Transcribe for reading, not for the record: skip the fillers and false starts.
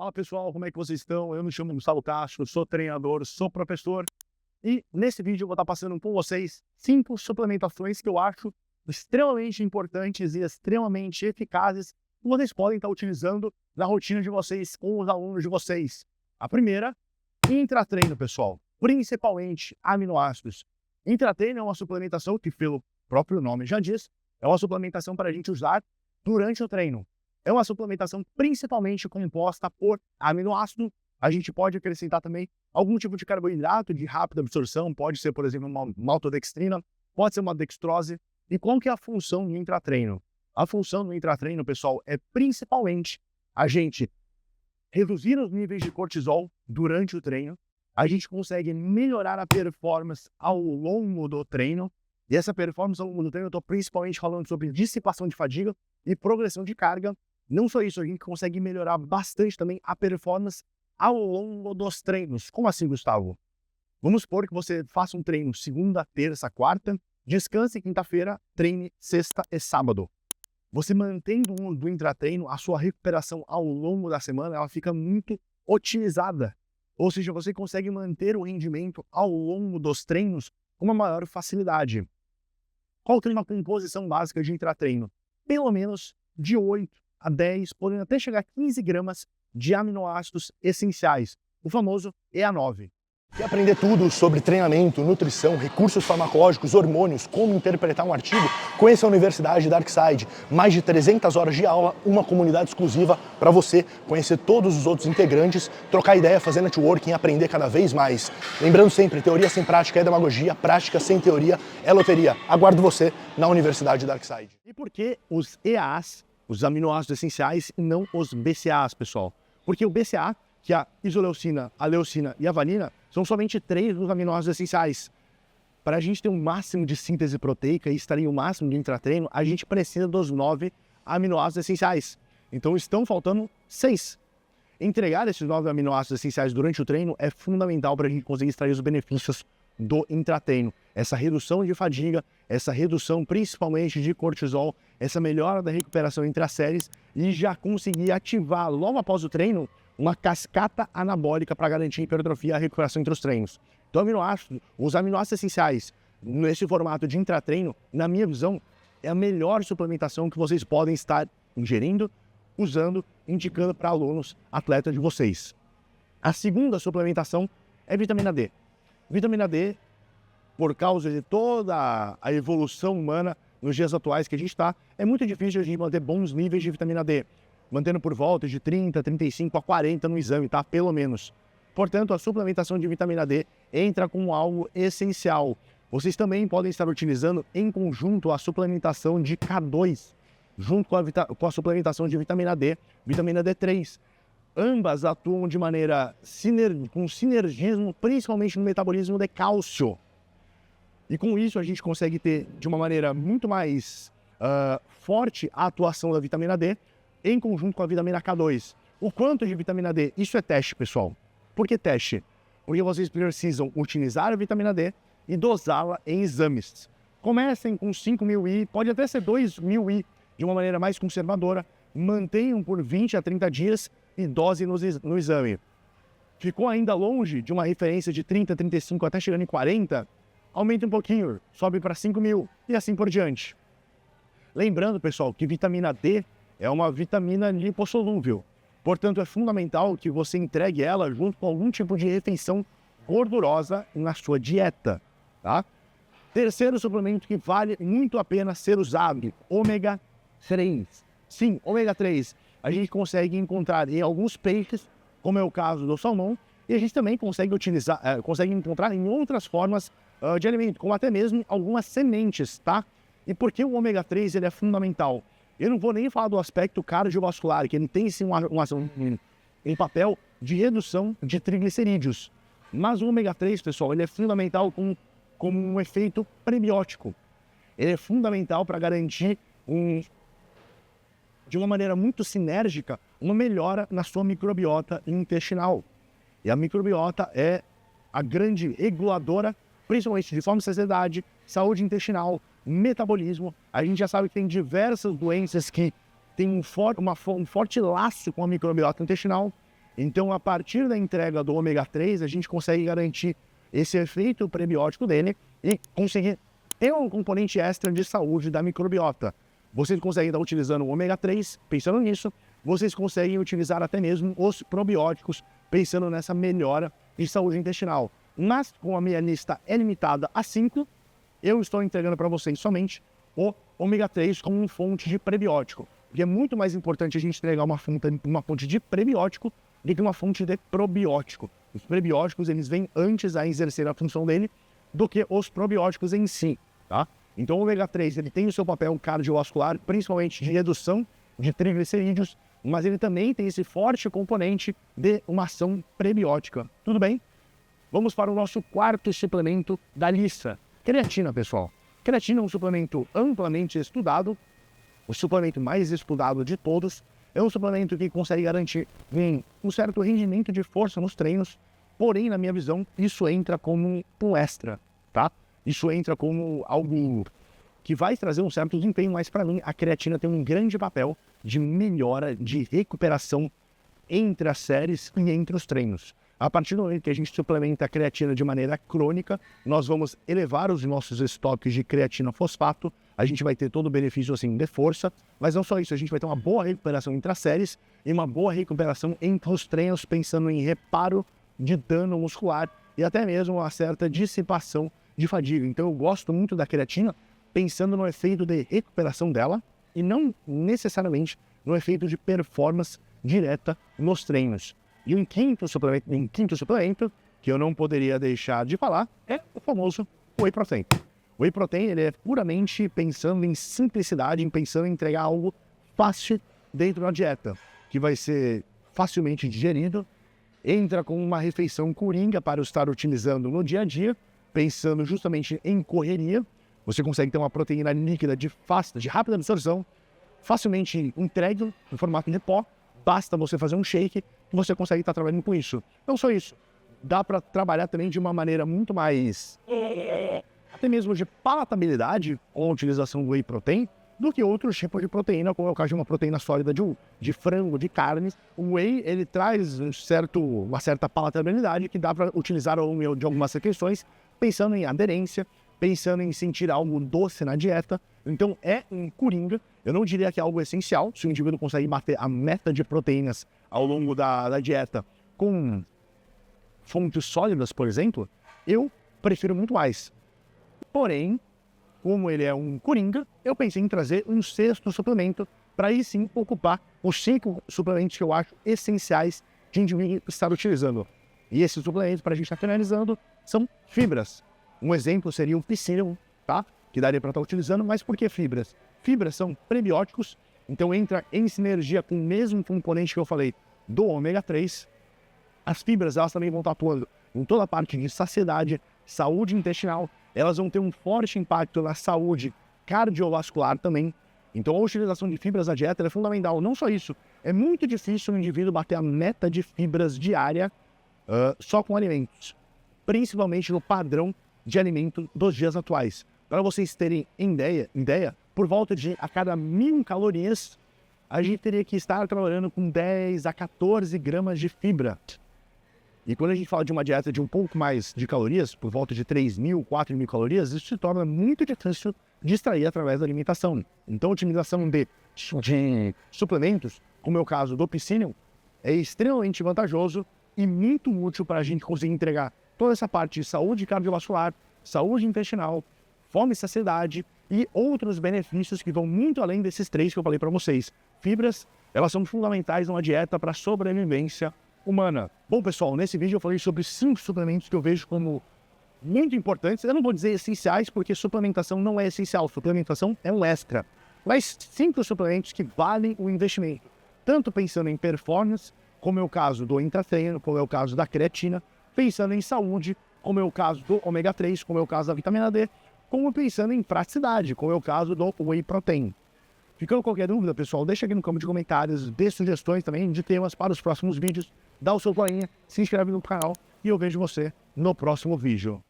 Fala pessoal, como é que vocês estão? Eu me chamo Gustavo Castro, sou treinador, sou professor e nesse vídeo eu vou estar passando com vocês 5 suplementações que eu acho extremamente importantes e extremamente eficazes que vocês podem estar utilizando na rotina de vocês com os alunos de vocês. A primeira, intratreino, pessoal, principalmente aminoácidos. Intratreino é uma suplementação que, pelo próprio nome já diz, é uma suplementação para a gente usar durante o treino. É uma suplementação principalmente composta por aminoácido. A gente pode acrescentar também algum tipo de carboidrato de rápida absorção, pode ser, por exemplo, uma maltodextrina, pode ser uma dextrose. E qual que é a função do intratreino? A função do intratreino, pessoal, é principalmente a gente reduzir os níveis de cortisol durante o treino. A gente consegue melhorar a performance ao longo do treino. E essa performance ao longo do treino, eu estou principalmente falando sobre dissipação de fadiga e progressão de carga. Não só isso, a gente consegue melhorar bastante também a performance ao longo dos treinos. Como assim, Gustavo? Vamos supor que você faça um treino segunda, terça, quarta, descanse quinta-feira, treine sexta e sábado. Você mantendo do intratreino, a sua recuperação ao longo da semana, ela fica muito otimizada. Ou seja, você consegue manter o rendimento ao longo dos treinos com uma maior facilidade. Qual que é uma composição básica de intratreino? Pelo menos de 8 a 10, podendo até chegar a 15 gramas de aminoácidos essenciais, o famoso EA9. Quer aprender tudo sobre treinamento, nutrição, recursos farmacológicos, hormônios, como interpretar um artigo? Conheça a Universidade Darkside. Mais de 300 horas de aula, uma comunidade exclusiva para você conhecer todos os outros integrantes, trocar ideia, fazer networking e aprender cada vez mais. Lembrando sempre, teoria sem prática é demagogia, prática sem teoria é loteria. Aguardo você na Universidade Darkside. E por que os EAs, os aminoácidos essenciais, e não os BCAAs, pessoal? Porque o BCA, que é a isoleucina, a leucina e a valina, são somente 3 dos aminoácidos essenciais. Para a gente ter um máximo de síntese proteica e extrair o máximo de intratreino, a gente precisa dos 9 aminoácidos essenciais. Então estão faltando 6. Entregar esses 9 aminoácidos essenciais durante o treino é fundamental para a gente conseguir extrair os benefícios do intratreino. Essa redução de fadiga, essa redução principalmente de cortisol, essa melhora da recuperação entre as séries e já conseguir ativar logo após o treino uma cascata anabólica para garantir a hipertrofia e a recuperação entre os treinos. Então, os aminoácidos essenciais, nesse formato de intratreino, na minha visão, é a melhor suplementação que vocês podem estar ingerindo, usando, indicando para alunos, atletas de vocês. A segunda suplementação é vitamina D. Vitamina D, por causa de toda a evolução humana nos dias atuais que a gente está, é muito difícil a gente manter bons níveis de vitamina D, mantendo por volta de 30, 35 a 40 no exame, tá? Pelo menos. Portanto, a suplementação de vitamina D entra como algo essencial. Vocês também podem estar utilizando em conjunto a suplementação de K2, junto com a suplementação de vitamina D, vitamina D3. Ambas atuam de maneira com sinergismo, principalmente no metabolismo de cálcio. E com isso a gente consegue ter de uma maneira muito mais forte a atuação da vitamina D em conjunto com a vitamina K2. O quanto de vitamina D? Isso é teste, pessoal. Por que teste? Porque vocês precisam utilizar a vitamina D e dosá-la em exames. Comecem com 5.000 I, pode até ser 2.000 I, de uma maneira mais conservadora. Mantenham por 20 a 30 dias e dose no exame. Ficou ainda longe de uma referência de 30, 35 até chegando em 40? Aumenta um pouquinho, sobe para 5.000 e assim por diante. Lembrando, pessoal, que vitamina D é uma vitamina lipossolúvel. Portanto, é fundamental que você entregue ela junto com algum tipo de refeição gordurosa na sua dieta, tá? Terceiro suplemento que vale muito a pena ser usado, ômega 3. Sim, ômega 3 a gente consegue encontrar em alguns peixes, como é o caso do salmão, e a gente também consegue encontrar em outras formas de alimento, como até mesmo algumas sementes, tá? E por que o ômega 3 ele é fundamental? Eu não vou nem falar do aspecto cardiovascular, que ele tem sim um papel de redução de triglicerídeos. Mas o ômega 3, pessoal, ele é fundamental como um efeito prebiótico. Ele é fundamental para garantir, de uma maneira muito sinérgica, uma melhora na sua microbiota intestinal. E a microbiota é a grande reguladora, principalmente de fome e saciedade, saúde intestinal, metabolismo. A gente já sabe que tem diversas doenças que têm um forte laço com a microbiota intestinal. Então, a partir da entrega do ômega 3, a gente consegue garantir esse efeito prebiótico dele e conseguir ter um componente extra de saúde da microbiota. Vocês conseguem estar utilizando o ômega 3, pensando nisso, vocês conseguem utilizar até mesmo os probióticos, pensando nessa melhora de saúde intestinal. Mas, como a minha lista é limitada a 5, eu estou entregando para vocês somente o ômega 3 como uma fonte de prebiótico. Porque é muito mais importante a gente entregar uma fonte de prebiótico do que uma fonte de probiótico. Os prebióticos, eles vêm antes a exercer a função dele do que os probióticos em si, tá? Então o ômega 3, ele tem o seu papel cardiovascular, principalmente de redução de triglicerídeos, mas ele também tem esse forte componente de uma ação prebiótica. Tudo bem? Vamos para o nosso quarto suplemento da lista. Creatina, pessoal. Creatina é um suplemento amplamente estudado, o suplemento mais estudado de todos. É um suplemento que consegue garantir um certo rendimento de força nos treinos, porém, na minha visão, isso entra como um extra, tá? Isso entra como algo que vai trazer um certo desempenho, mas para mim a creatina tem um grande papel de melhora, de recuperação entre as séries e entre os treinos. A partir do momento que a gente suplementa a creatina de maneira crônica, nós vamos elevar os nossos estoques de creatina fosfato, a gente vai ter todo o benefício assim de força, mas não só isso, a gente vai ter uma boa recuperação entre as séries e uma boa recuperação entre os treinos, pensando em reparo de dano muscular e até mesmo uma certa dissipação de fadiga. Então eu gosto muito da creatina pensando no efeito de recuperação dela e não necessariamente no efeito de performance direta nos treinos. E um quinto suplemento, que eu não poderia deixar de falar, é o famoso Whey Protein. O Whey Protein, ele é puramente pensando em simplicidade, pensando em entregar algo fácil dentro da dieta, que vai ser facilmente digerido, entra com uma refeição coringa para estar utilizando no dia a dia, pensando justamente em correria. Você consegue ter uma proteína líquida de rápida absorção, facilmente entregue no formato de pó. Basta você fazer um shake e você consegue estar trabalhando com isso. Não só isso, dá para trabalhar também de uma maneira muito mais, até mesmo de palatabilidade com a utilização do Whey Protein, do que outros tipos de proteína, como é o caso de uma proteína sólida de frango, de carne. O Whey, ele traz uma certa palatabilidade que dá para utilizar ao longo de algumas refeições, pensando em aderência, pensando em sentir algo doce na dieta. Então é um coringa. Eu não diria que é algo essencial, se o indivíduo consegue bater a meta de proteínas ao longo da dieta com fontes sólidas, por exemplo, eu prefiro muito mais. Porém, como ele é um coringa, eu pensei em trazer um sexto suplemento para aí sim ocupar os 5 suplementos que eu acho essenciais de indivíduo estar utilizando. E esses suplementos, para a gente estar finalizando, são fibras. Um exemplo seria o Psyllium, tá? Que daria para estar utilizando, mas por que fibras? Fibras são prebióticos, então entra em sinergia com o mesmo componente que eu falei do ômega 3. As fibras, elas também vão estar atuando em toda a parte de saciedade, saúde intestinal, elas vão ter um forte impacto na saúde cardiovascular também. Então a utilização de fibras na dieta é fundamental. Não só isso, é muito difícil o indivíduo bater a meta de fibras diária só com alimentos, principalmente no padrão de alimento dos dias atuais. Para vocês terem ideia, por volta de a cada 1000 calorias, a gente teria que estar trabalhando com 10 a 14 gramas de fibra. E quando a gente fala de uma dieta de um pouco mais de calorias, por volta de 3.000, 4.000 calorias, isso se torna muito difícil de extrair através da alimentação. Então a utilização de suplementos, como é o caso do Psyllium, é extremamente vantajoso e muito útil para a gente conseguir entregar toda essa parte de saúde cardiovascular, saúde intestinal, fome e saciedade e outros benefícios que vão muito além desses 3 que eu falei para vocês. Fibras, elas são fundamentais numa dieta para a sobrevivência humana. Bom, pessoal, nesse vídeo eu falei sobre 5 suplementos que eu vejo como muito importantes. Eu não vou dizer essenciais, porque suplementação não é essencial, suplementação é um extra. Mas 5 suplementos que valem o investimento, tanto pensando em performance, como é o caso do intratreino, como é o caso da creatina, pensando em saúde, como é o caso do ômega 3, como é o caso da vitamina D, como pensando em praticidade, como é o caso do Whey Protein. Ficando qualquer dúvida, pessoal, deixa aqui no campo de comentários, dê sugestões também de temas para os próximos vídeos, dá o seu joinha, se inscreve no canal e eu vejo você no próximo vídeo.